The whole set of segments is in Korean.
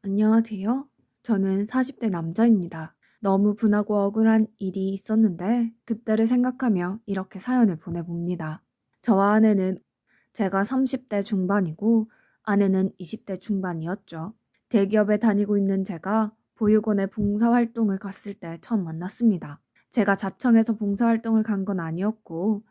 안녕하세요. 저는 40대 남자입니다. 너무 분하고 억울한 일이 있었는데 그때를 생각하며 이렇게 사연을 보내봅니다. 저와 아내는 제가 30대 중반이고 아내는 20대 중반이었죠. 대기업에 다니고 있는 제가 보육원에 봉사활동을 갔을 때 처음 만났습니다. 제가 자청해서 봉사활동을 간 건 아니었고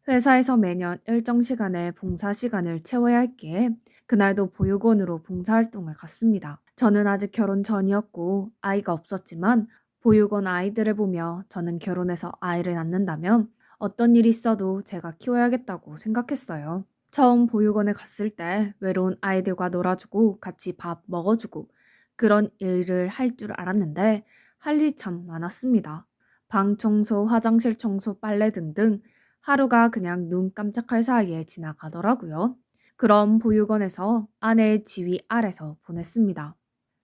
회사에서 매년 일정 시간에 봉사 시간을 채워야 했기에 그날도 보육원으로 봉사활동을 갔습니다. 저는 아직 결혼 전이었고 아이가 없었지만 보육원 아이들을 보며 저는 결혼해서 아이를 낳는다면 어떤 일이 있어도 제가 키워야겠다고 생각했어요. 처음 보육원에 갔을 때 외로운 아이들과 놀아주고 같이 밥 먹어주고 그런 일을 할 줄 알았는데 할 일이 참 많았습니다. 방 청소, 화장실 청소, 빨래 등등 하루가 그냥 눈 깜짝할 사이에 지나가더라고요. 그럼 보육원에서 아내의 지휘 아래서 보냈습니다.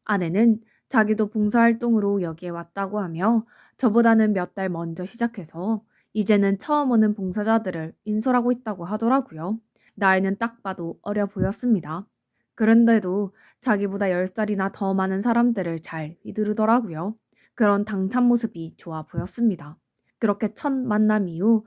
아내는 자기도 봉사활동으로 여기에 왔다고 하며 저보다는 몇 달 먼저 시작해서 이제는 처음 오는 봉사자들을 인솔하고 있다고 하더라고요. 나이는 딱 봐도 어려 보였습니다. 그런데도 자기보다 10살이나 더 많은 사람들을 잘 휘두르더라고요. 그런 당찬 모습이 좋아 보였습니다. 그렇게 첫 만남 이후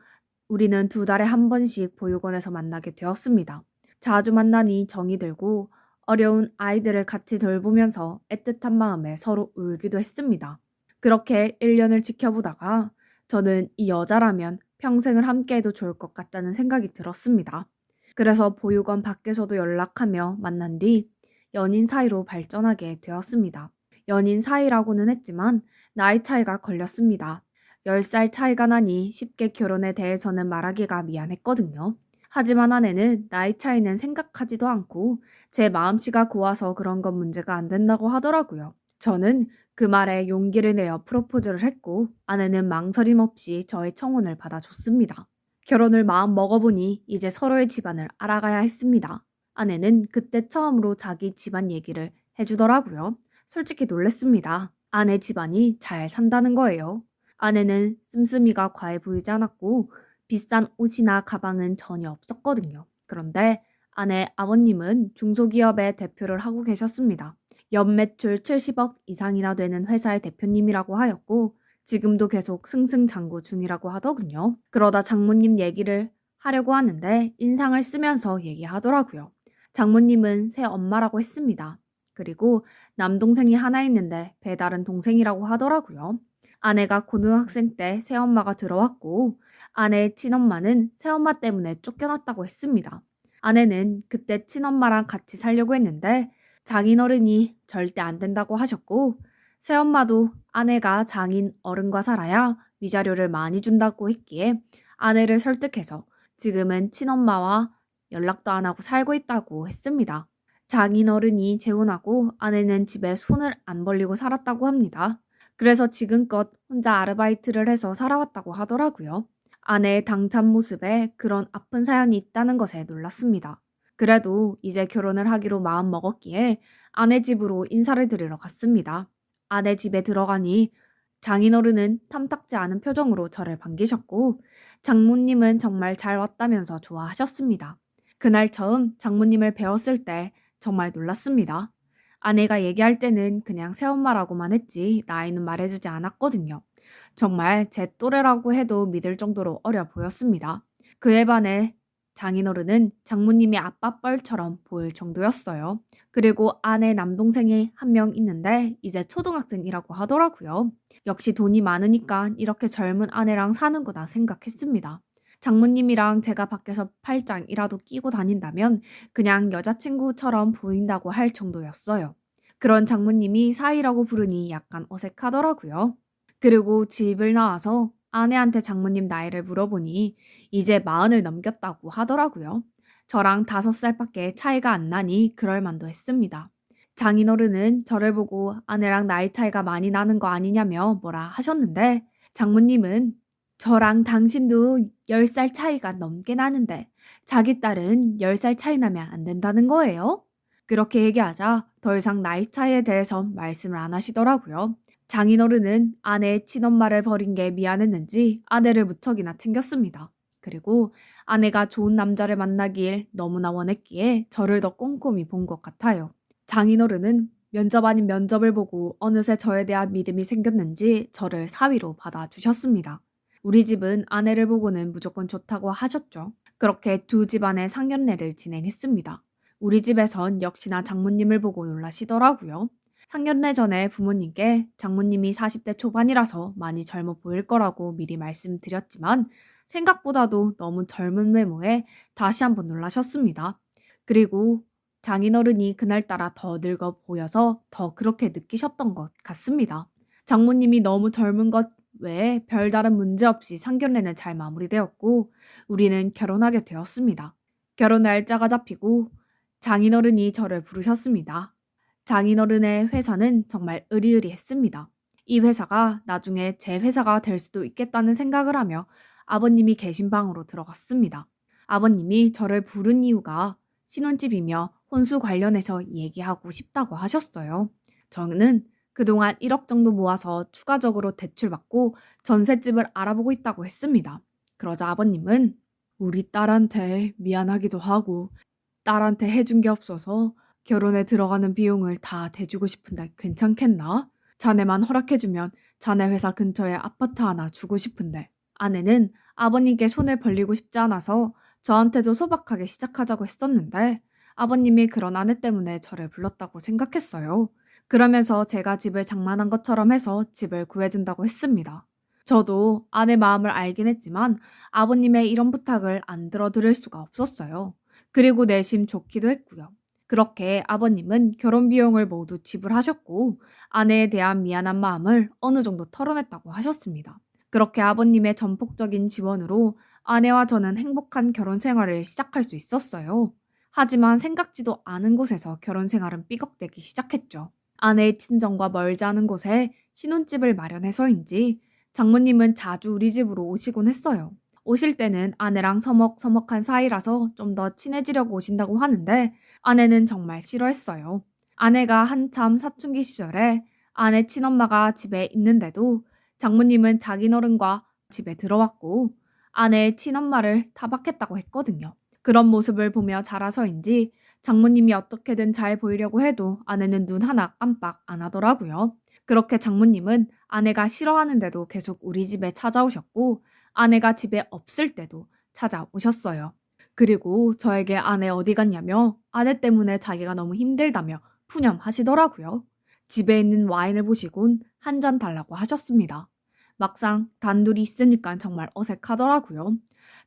우리는 2달에 한 번씩 보육원에서 만나게 되었습니다. 자주 만나니 정이 들고 어려운 아이들을 같이 돌보면서 애틋한 마음에 서로 울기도 했습니다. 그렇게 1년을 지켜보다가 저는 이 여자라면 평생을 함께해도 좋을 것 같다는 생각이 들었습니다. 그래서 보육원 밖에서도 연락하며 만난 뒤 연인 사이로 발전하게 되었습니다. 연인 사이라고는 했지만 나이 차이가 걸렸습니다. 10살 차이가 나니 쉽게 결혼에 대해서는 말하기가 미안했거든요. 하지만 아내는 나이 차이는 생각하지도 않고 제 마음씨가 고와서 그런 건 문제가 안 된다고 하더라고요. 저는 그 말에 용기를 내어 프로포즈를 했고 아내는 망설임 없이 저의 청혼을 받아줬습니다. 결혼을 마음 먹어보니 이제 서로의 집안을 알아가야 했습니다. 아내는 그때 처음으로 자기 집안 얘기를 해주더라고요. 솔직히 놀랬습니다. 아내 집안이 잘 산다는 거예요. 아내는 씀씀이가 과해 보이지 않았고 비싼 옷이나 가방은 전혀 없었거든요. 그런데 아내 아버님은 중소기업의 대표를 하고 계셨습니다. 연매출 70억 이상이나 되는 회사의 대표님이라고 하였고 지금도 계속 승승장구 중이라고 하더군요. 그러다 장모님 얘기를 하려고 하는데 인상을 쓰면서 얘기하더라고요. 장모님은 새 엄마라고 했습니다. 그리고 남동생이 하나 있는데 배다른 동생이라고 하더라고요. 아내가 고등학생 때 새엄마가 들어왔고 아내의 친엄마는 새엄마 때문에 쫓겨났다고 했습니다. 아내는 그때 친엄마랑 같이 살려고 했는데 장인어른이 절대 안 된다고 하셨고 새엄마도 아내가 장인 어른과 살아야 위자료를 많이 준다고 했기에 아내를 설득해서 지금은 친엄마와 연락도 안 하고 살고 있다고 했습니다. 장인어른이 재혼하고 아내는 집에 손을 안 벌리고 살았다고 합니다. 그래서 지금껏 혼자 아르바이트를 해서 살아왔다고 하더라고요. 아내의 당찬 모습에 그런 아픈 사연이 있다는 것에 놀랐습니다. 그래도 이제 결혼을 하기로 마음 먹었기에 아내 집으로 인사를 드리러 갔습니다. 아내 집에 들어가니 장인어른은 탐탁지 않은 표정으로 저를 반기셨고 장모님은 정말 잘 왔다면서 좋아하셨습니다. 그날 처음 장모님을 뵈었을 때 정말 놀랐습니다. 아내가 얘기할 때는 그냥 새엄마라고만 했지 나이는 말해주지 않았거든요. 정말 제 또래라고 해도 믿을 정도로 어려 보였습니다. 그에 반해 장인어른은 장모님의 아빠뻘처럼 보일 정도였어요. 그리고 아내 남동생이 한 명 있는데 이제 초등학생이라고 하더라고요. 역시 돈이 많으니까 이렇게 젊은 아내랑 사는구나 생각했습니다. 장모님이랑 제가 밖에서 팔짱이라도 끼고 다닌다면 그냥 여자친구처럼 보인다고 할 정도였어요. 그런 장모님이 사위라고 부르니 약간 어색하더라고요. 그리고 집을 나와서 아내한테 장모님 나이를 물어보니 이제 40을 넘겼다고 하더라고요. 저랑 5살밖에 차이가 안 나니 그럴 만도 했습니다. 장인어른은 저를 보고 아내랑 나이 차이가 많이 나는 거 아니냐며 뭐라 하셨는데 장모님은 저랑 당신도 10살 차이가 넘게 나는데 자기 딸은 10살 차이 나면 안 된다는 거예요? 그렇게 얘기하자 더 이상 나이 차이에 대해서 말씀을 안 하시더라고요. 장인어른은 아내의 친엄마를 버린 게 미안했는지 아내를 무척이나 챙겼습니다. 그리고 아내가 좋은 남자를 만나길 너무나 원했기에 저를 더 꼼꼼히 본 것 같아요. 장인어른은 면접 아닌 면접을 보고 어느새 저에 대한 믿음이 생겼는지 저를 사위로 받아주셨습니다. 우리 집은 아내를 보고는 무조건 좋다고 하셨죠. 그렇게 두 집안의 상견례를 진행했습니다. 우리 집에선 역시나 장모님을 보고 놀라시더라고요. 상견례 전에 부모님께 장모님이 40대 초반이라서 많이 젊어 보일 거라고 미리 말씀드렸지만 생각보다도 너무 젊은 외모에 다시 한번 놀라셨습니다. 그리고 장인어른이 그날따라 더 늙어 보여서 더 그렇게 느끼셨던 것 같습니다. 장모님이 너무 젊은 것 외에 별다른 문제 없이 상견례는 잘 마무리되었고 우리는 결혼하게 되었습니다. 결혼 날짜가 잡히고 장인어른이 저를 부르셨습니다. 장인어른의 회사는 정말 으리으리했습니다. 이 회사가 나중에 제 회사가 될 수도 있겠다는 생각을 하며 아버님이 계신 방으로 들어갔습니다. 아버님이 저를 부른 이유가 신혼집이며 혼수 관련해서 얘기하고 싶다고 하셨어요. 저는 그동안 1억 정도 모아서 추가적으로 대출받고 전셋집을 알아보고 있다고 했습니다. 그러자 아버님은 우리 딸한테 미안하기도 하고 딸한테 해준 게 없어서 결혼에 들어가는 비용을 다 대주고 싶은데 괜찮겠나? 자네만 허락해주면 자네 회사 근처에 아파트 하나 주고 싶은데. 아내는 아버님께 손을 벌리고 싶지 않아서 저한테도 소박하게 시작하자고 했었는데 아버님이 그런 아내 때문에 저를 불렀다고 생각했어요. 그러면서 제가 집을 장만한 것처럼 해서 집을 구해준다고 했습니다. 저도 아내 마음을 알긴 했지만 아버님의 이런 부탁을 안 들어드릴 수가 없었어요. 그리고 내심 좋기도 했고요. 그렇게 아버님은 결혼 비용을 모두 지불하셨고 아내에 대한 미안한 마음을 어느 정도 털어냈다고 하셨습니다. 그렇게 아버님의 전폭적인 지원으로 아내와 저는 행복한 결혼 생활을 시작할 수 있었어요. 하지만 생각지도 않은 곳에서 결혼 생활은 삐걱대기 시작했죠. 아내의 친정과 멀지 않은 곳에 신혼집을 마련해서인지 장모님은 자주 우리 집으로 오시곤 했어요. 오실 때는 아내랑 서먹서먹한 사이라서 좀 더 친해지려고 오신다고 하는데 아내는 정말 싫어했어요. 아내가 한참 사춘기 시절에 아내 친엄마가 집에 있는데도 장모님은 장인어른과 집에 들어왔고 아내의 친엄마를 타박했다고 했거든요. 그런 모습을 보며 자라서인지 장모님이 어떻게든 잘 보이려고 해도 아내는 눈 하나 깜빡 안 하더라고요. 그렇게 장모님은 아내가 싫어하는데도 계속 우리 집에 찾아오셨고 아내가 집에 없을 때도 찾아오셨어요. 그리고 저에게 아내 어디 갔냐며 아내 때문에 자기가 너무 힘들다며 푸념하시더라고요. 집에 있는 와인을 보시곤 한 잔 달라고 하셨습니다. 막상 단둘이 있으니까 정말 어색하더라고요.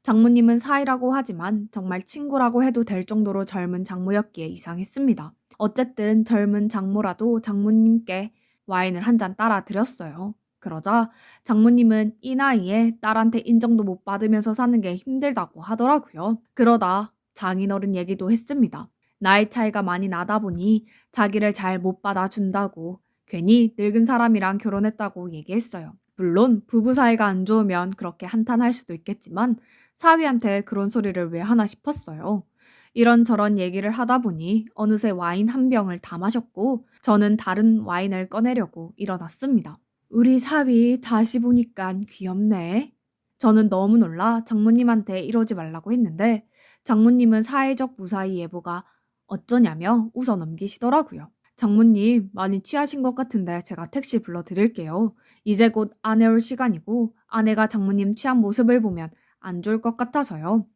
장모님은 사이라고 하지만 정말 친구라고 해도 될 정도로 젊은 장모였기에 이상했습니다. 어쨌든 젊은 장모라도 장모님께 와인을 한 잔 따라 드렸어요. 그러자 장모님은 이 나이에 딸한테 인정도 못 받으면서 사는 게 힘들다고 하더라고요. 그러다 장인어른 얘기도 했습니다. 나이 차이가 많이 나다 보니 자기를 잘 못 받아준다고 괜히 늙은 사람이랑 결혼했다고 얘기했어요. 물론 부부 사이가 안 좋으면 그렇게 한탄할 수도 있겠지만 사위한테 그런 소리를 왜 하나 싶었어요. 이런저런 얘기를 하다 보니 어느새 와인 한 병을 다 마셨고 저는 다른 와인을 꺼내려고 일어났습니다. 우리 사위 다시 보니깐 귀엽네. 저는 너무 놀라 장모님한테 이러지 말라고 했는데 장모님은 사회적 무사히 예보가 어쩌냐며 웃어 넘기시더라고요. 장모님 많이 취하신 것 같은데 제가 택시 불러드릴게요. 이제 곧 아내 올 시간이고 아내가 장모님 취한 모습을 보면 안 좋을 것 같아서요.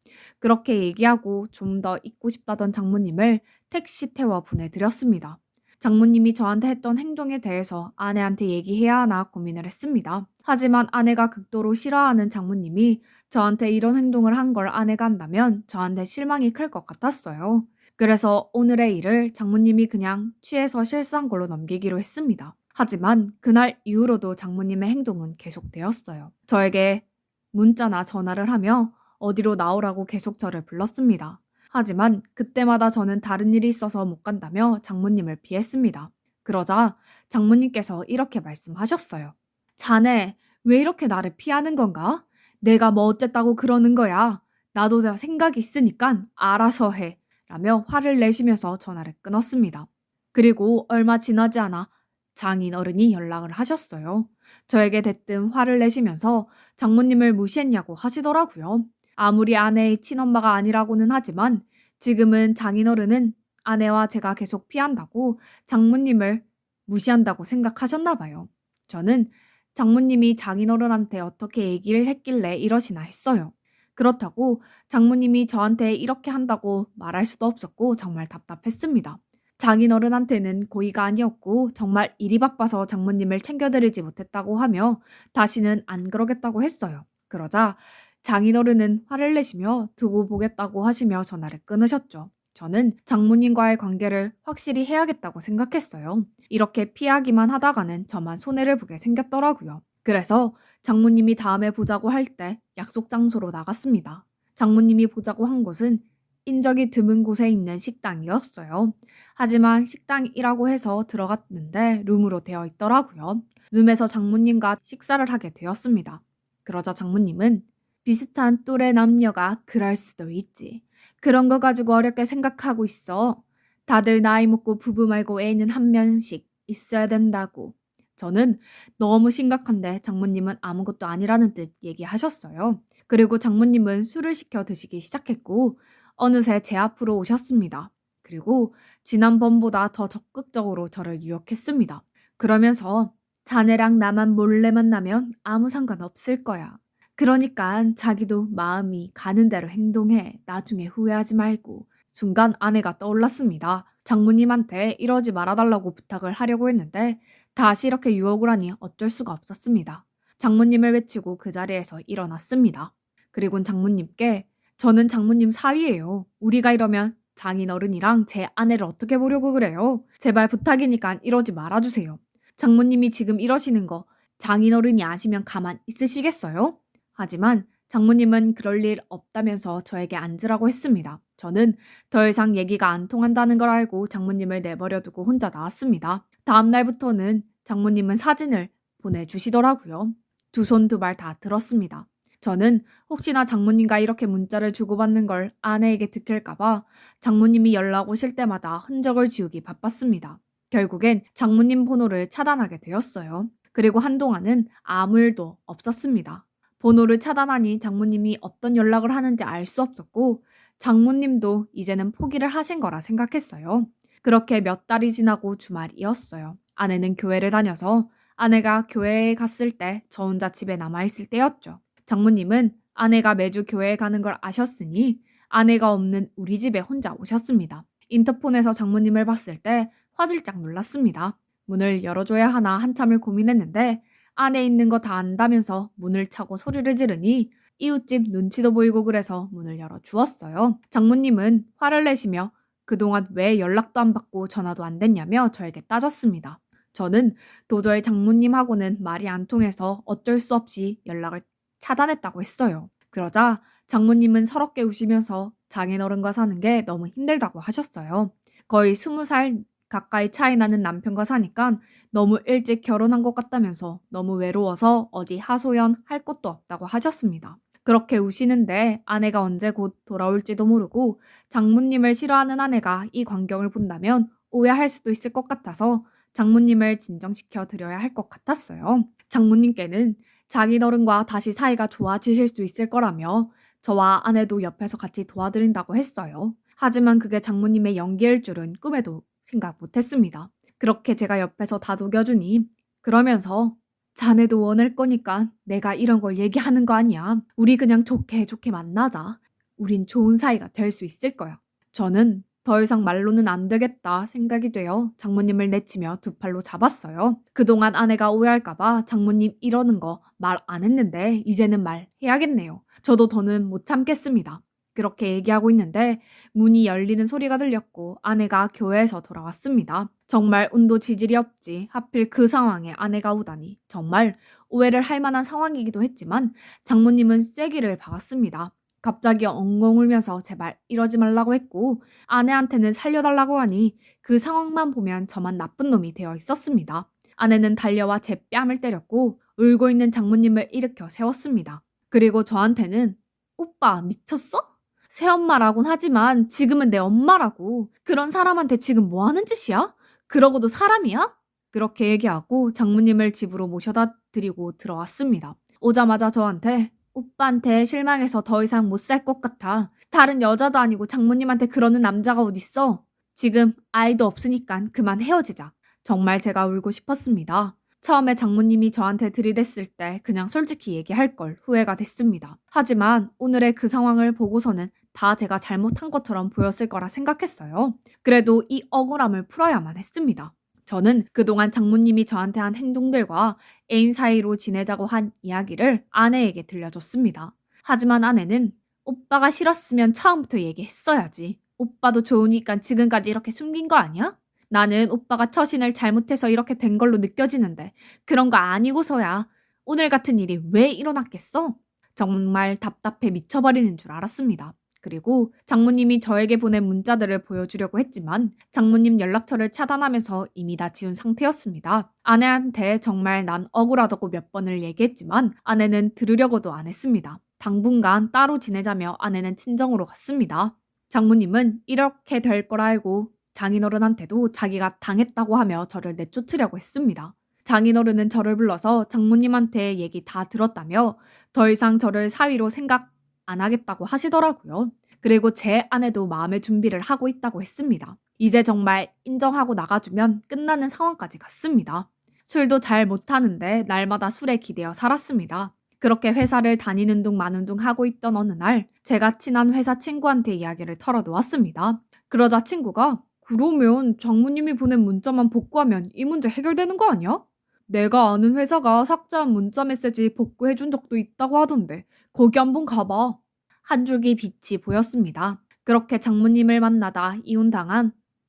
그렇게 얘기하고 좀 더 있고 싶다던 장모님을 택시 태워 보내드렸습니다. 장모님이 저한테 했던 행동에 대해서 아내한테 얘기해야 하나 고민을 했습니다. 하지만 아내가 극도로 싫어하는 장모님이 저한테 이런 행동을 한 걸 아내가 한다면 저한테 실망이 클 것 같았어요. 그래서 오늘의 일을 장모님이 그냥 취해서 실수한 걸로 넘기기로 했습니다. 하지만 그날 이후로도 장모님의 행동은 계속되었어요. 저에게 문자나 전화를 하며 어디로 나오라고 계속 저를 불렀습니다. 하지만 그때마다 저는 다른 일이 있어서 못 간다며 장모님을 피했습니다. 그러자 장모님께서 이렇게 말씀하셨어요. 자네, 왜 이렇게 나를 피하는 건가? 내가 뭐 어쨌다고 그러는 거야. 나도 다 생각이 있으니까 알아서 해. 라며 화를 내시면서 전화를 끊었습니다. 그리고 얼마 지나지 않아 장인어른이 연락을 하셨어요. 저에게 대뜸 화를 내시면서 장모님을 무시했냐고 하시더라고요. 아무리 아내의 친엄마가 아니라고는 하지만 지금은 장인어른은 아내와 제가 계속 피한다고 장모님을 무시한다고 생각하셨나 봐요. 저는 장모님이 장인어른한테 어떻게 얘기를 했길래 이러시나 했어요. 그렇다고 장모님이 저한테 이렇게 한다고 말할 수도 없었고 정말 답답했습니다. 장인어른한테는 고의가 아니었고 정말 일이 바빠서 장모님을 챙겨드리지 못했다고 하며 다시는 안 그러겠다고 했어요. 그러자 장인어른은 화를 내시며 두고 보겠다고 하시며 전화를 끊으셨죠. 저는 장모님과의 관계를 확실히 해야겠다고 생각했어요. 이렇게 피하기만 하다가는 저만 손해를 보게 생겼더라고요. 그래서 장모님이 다음에 보자고 할 때 약속 장소로 나갔습니다. 장모님이 보자고 한 곳은 인적이 드문 곳에 있는 식당이었어요. 하지만 식당이라고 해서 들어갔는데 룸으로 되어 있더라고요. 룸에서 장모님과 식사를 하게 되었습니다. 그러자 장모님은 비슷한 또래 남녀가 그럴 수도 있지. 그런 거 가지고 어렵게 생각하고 있어. 다들 나이 먹고 부부 말고 애는 한 명씩 있어야 된다고. 저는 너무 심각한데 장모님은 아무것도 아니라는 듯 얘기하셨어요. 그리고 장모님은 술을 시켜 드시기 시작했고 어느새 제 앞으로 오셨습니다. 그리고 지난번보다 더 적극적으로 저를 유혹했습니다. 그러면서 자네랑 나만 몰래 만나면 아무 상관없을 거야. 그러니까 자기도 마음이 가는 대로 행동해. 나중에 후회하지 말고. 순간 아내가 떠올랐습니다. 장모님한테 이러지 말아달라고 부탁을 하려고 했는데 다시 이렇게 유혹을 하니 어쩔 수가 없었습니다. 장모님을 외치고 그 자리에서 일어났습니다. 그리고 장모님께 저는 장모님 사위예요. 우리가 이러면 장인어른이랑 제 아내를 어떻게 보려고 그래요? 제발 부탁이니까 이러지 말아주세요. 장모님이 지금 이러시는 거 장인어른이 아시면 가만 있으시겠어요? 하지만 장모님은 그럴 일 없다면서 저에게 앉으라고 했습니다. 저는 더 이상 얘기가 안 통한다는 걸 알고 장모님을 내버려두고 혼자 나왔습니다. 다음 날부터는 장모님은 사진을 보내주시더라고요. 두 손 두 발 다 들었습니다. 저는 혹시나 장모님과 이렇게 문자를 주고받는 걸 아내에게 들킬까봐 장모님이 연락 오실 때마다 흔적을 지우기 바빴습니다. 결국엔 장모님 번호를 차단하게 되었어요. 그리고 한동안은 아무 일도 없었습니다. 번호를 차단하니 장모님이 어떤 연락을 하는지 알 수 없었고 장모님도 이제는 포기를 하신 거라 생각했어요. 그렇게 몇 달이 지나고 주말이었어요. 아내는 교회를 다녀서 아내가 교회에 갔을 때 저 혼자 집에 남아있을 때였죠. 장모님은 아내가 매주 교회에 가는 걸 아셨으니 아내가 없는 우리 집에 혼자 오셨습니다. 인터폰에서 장모님을 봤을 때 화들짝 놀랐습니다. 문을 열어줘야 하나 한참을 고민했는데 안에 있는 거 다 안다면서 문을 차고 소리를 지르니 이웃집 눈치도 보이고 그래서 문을 열어주었어요. 장모님은 화를 내시며 그동안 왜 연락도 안 받고 전화도 안 됐냐며 저에게 따졌습니다. 저는 도저히 장모님하고는 말이 안 통해서 어쩔 수 없이 연락을 차단했다고 했어요. 그러자 장모님은 서럽게 우시면서 장인어른과 사는 게 너무 힘들다고 하셨어요. 거의 20살 가까이 차이 나는 남편과 사니까 너무 일찍 결혼한 것 같다면서 너무 외로워서 어디 하소연 할 것도 없다고 하셨습니다. 그렇게 우시는데 아내가 언제 곧 돌아올지도 모르고 장모님을 싫어하는 아내가 이 광경을 본다면 오해할 수도 있을 것 같아서 장모님을 진정시켜 드려야 할 것 같았어요. 장모님께는 장인어른과 다시 사이가 좋아지실 수 있을 거라며 저와 아내도 옆에서 같이 도와드린다고 했어요. 하지만 그게 장모님의 연기일 줄은 꿈에도 생각 못했습니다. 그렇게 제가 옆에서 다독여주니 그러면서 자네도 원할 거니까 내가 이런 걸 얘기하는 거 아니야. 우리 그냥 좋게 좋게 만나자. 우린 좋은 사이가 될 수 있을 거야. 저는 더 이상 말로는 안 되겠다 생각이 되어 장모님을 내치며 두 팔로 잡았어요. 그동안 아내가 오해할까봐 장모님 이러는 거 말 안 했는데 이제는 말해야겠네요. 저도 더는 못 참겠습니다. 그렇게 얘기하고 있는데 문이 열리는 소리가 들렸고 아내가 교회에서 돌아왔습니다. 정말 운도 지질이 없지 하필 그 상황에 아내가 오다니 정말 오해를 할 만한 상황이기도 했지만 장모님은 쐐기를 박았습니다. 갑자기 엉엉 울면서 제발 이러지 말라고 했고 아내한테는 살려달라고 하니 그 상황만 보면 저만 나쁜 놈이 되어 있었습니다. 아내는 달려와 제 뺨을 때렸고 울고 있는 장모님을 일으켜 세웠습니다. 그리고 저한테는 오빠 미쳤어? 새엄마라곤 하지만 지금은 내 엄마라고. 그런 사람한테 지금 뭐 하는 짓이야? 그러고도 사람이야? 그렇게 얘기하고 장모님을 집으로 모셔다 드리고 들어왔습니다. 오자마자 저한테 오빠한테 실망해서 더 이상 못 살 것 같아. 다른 여자도 아니고 장모님한테 그러는 남자가 어딨어? 지금 아이도 없으니깐 그만 헤어지자. 정말 제가 울고 싶었습니다. 처음에 장모님이 저한테 들이댔을 때 그냥 솔직히 얘기할 걸 후회가 됐습니다. 하지만 오늘의 그 상황을 보고서는 다 제가 잘못한 것처럼 보였을 거라 생각했어요. 그래도 이 억울함을 풀어야만 했습니다. 저는 그동안 장모님이 저한테 한 행동들과 애인 사이로 지내자고 한 이야기를 아내에게 들려줬습니다. 하지만 아내는 오빠가 싫었으면 처음부터 얘기했어야지. 오빠도 좋으니까 지금까지 이렇게 숨긴 거 아니야? 나는 오빠가 처신을 잘못해서 이렇게 된 걸로 느껴지는데 그런 거 아니고서야 오늘 같은 일이 왜 일어났겠어? 정말 답답해 미쳐버리는 줄 알았습니다. 그리고 장모님이 저에게 보낸 문자들을 보여주려고 했지만 장모님 연락처를 차단하면서 이미 다 지운 상태였습니다. 아내한테 정말 난 억울하다고 몇 번을 얘기했지만 아내는 들으려고도 안 했습니다. 당분간 따로 지내자며 아내는 친정으로 갔습니다. 장모님은 이렇게 될 걸 알고 장인어른한테도 자기가 당했다고 하며 저를 내쫓으려고 했습니다. 장인어른은 저를 불러서 장모님한테 얘기 다 들었다며 더 이상 저를 사위로 생각 안 하겠다고 하시더라고요. 그리고 제 아내도 마음의 준비를 하고 있다고 했습니다. 이제 정말 인정하고 나가주면 끝나는 상황까지 갔습니다. 술도 잘 못하는데 날마다 술에 기대어 살았습니다. 그렇게 회사를 다니는 둥 마는 둥 하고 있던 어느 날 제가 친한 회사 친구한테 이야기를 털어놓았습니다. 그러자 친구가 그러면 장모님이 보낸 문자만 복구하면 이 문제 해결되는 거 아니야? 내가 아는 회사가 삭제한 문자 메시지 복구해준 적도 있다고 하던데 거기 한번 가봐. 한 줄기 빛이 보였습니다. 그렇게 장모님을 만나다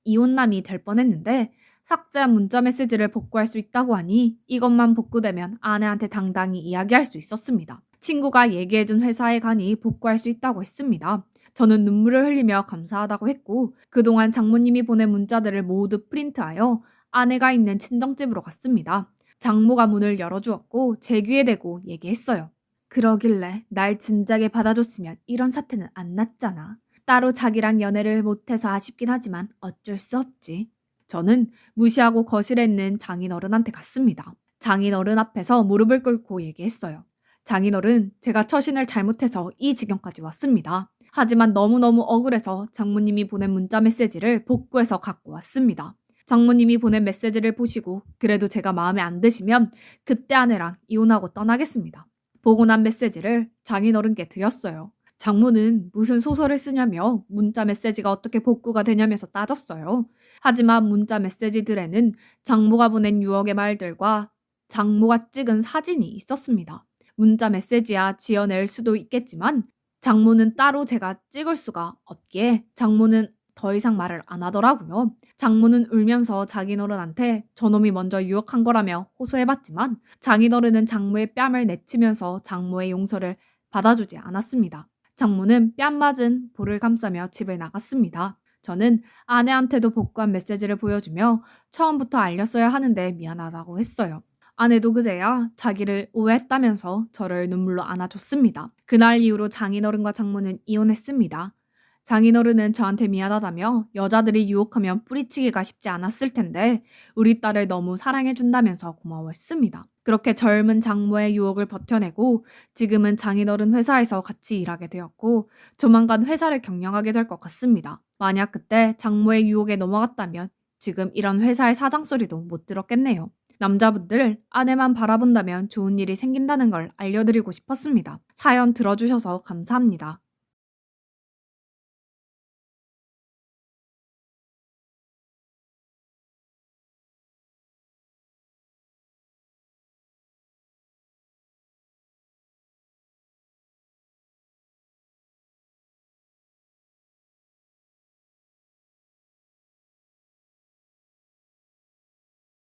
이혼남이 될 뻔했는데 삭제한 문자 메시지를 복구할 수 있다고 하니 이것만 복구되면 아내한테 당당히 이야기할 수 있었습니다. 친구가 얘기해준 회사에 가니 복구할 수 있다고 했습니다. 저는 눈물을 흘리며 감사하다고 했고 그동안 장모님이 보낸 문자들을 모두 프린트하여 아내가 있는 친정집으로 갔습니다. 장모가 문을 열어주었고 제 귀에 대고 얘기했어요. 그러길래 날 진작에 받아줬으면 이런 사태는 안 났잖아. 따로 자기랑 연애를 못해서 아쉽긴 하지만 어쩔 수 없지. 저는 무시하고 거실에 있는 장인어른한테 갔습니다. 장인어른 앞에서 무릎을 꿇고 얘기했어요. 장인어른, 제가 처신을 잘못해서 이 지경까지 왔습니다. 하지만 너무너무 억울해서 장모님이 보낸 문자 메시지를 복구해서 갖고 왔습니다. 장모님이 보낸 메시지를 보시고 그래도 제가 마음에 안 드시면 그때 아내랑 이혼하고 떠나겠습니다. 보고 난 메시지를 장인어른께 드렸어요. 장모는 무슨 소설을 쓰냐며 문자 메시지가 어떻게 복구가 되냐면서 따졌어요. 하지만 문자 메시지들에는 장모가 보낸 유혹의 말들과 장모가 찍은 사진이 있었습니다. 문자 메시지야 지어낼 수도 있겠지만 장모는 따로 제가 찍을 수가 없기에 장모는 더 이상 말을 안 하더라고요. 장모는 울면서 장인어른한테 저놈이 먼저 유혹한 거라며 호소해봤지만 장인어른은 장모의 뺨을 내치면서 장모의 용서를 받아주지 않았습니다. 장모는 뺨 맞은 볼을 감싸며 집을 나갔습니다. 저는 아내한테도 복구한 메시지를 보여주며 처음부터 알렸어야 하는데 미안하다고 했어요. 아내도 그제야 자기를 오해했다면서 저를 눈물로 안아줬습니다. 그날 이후로 장인어른과 장모는 이혼했습니다. 장인어른은 저한테 미안하다며 여자들이 유혹하면 뿌리치기가 쉽지 않았을 텐데 우리 딸을 너무 사랑해준다면서 고마워했습니다. 그렇게 젊은 장모의 유혹을 버텨내고 지금은 장인어른 회사에서 같이 일하게 되었고 조만간 회사를 경영하게 될 것 같습니다. 만약 그때 장모의 유혹에 넘어갔다면 지금 이런 회사의 사장 소리도 못 들었겠네요. 남자분들 아내만 바라본다면 좋은 일이 생긴다는 걸 알려드리고 싶었습니다. 사연 들어주셔서 감사합니다.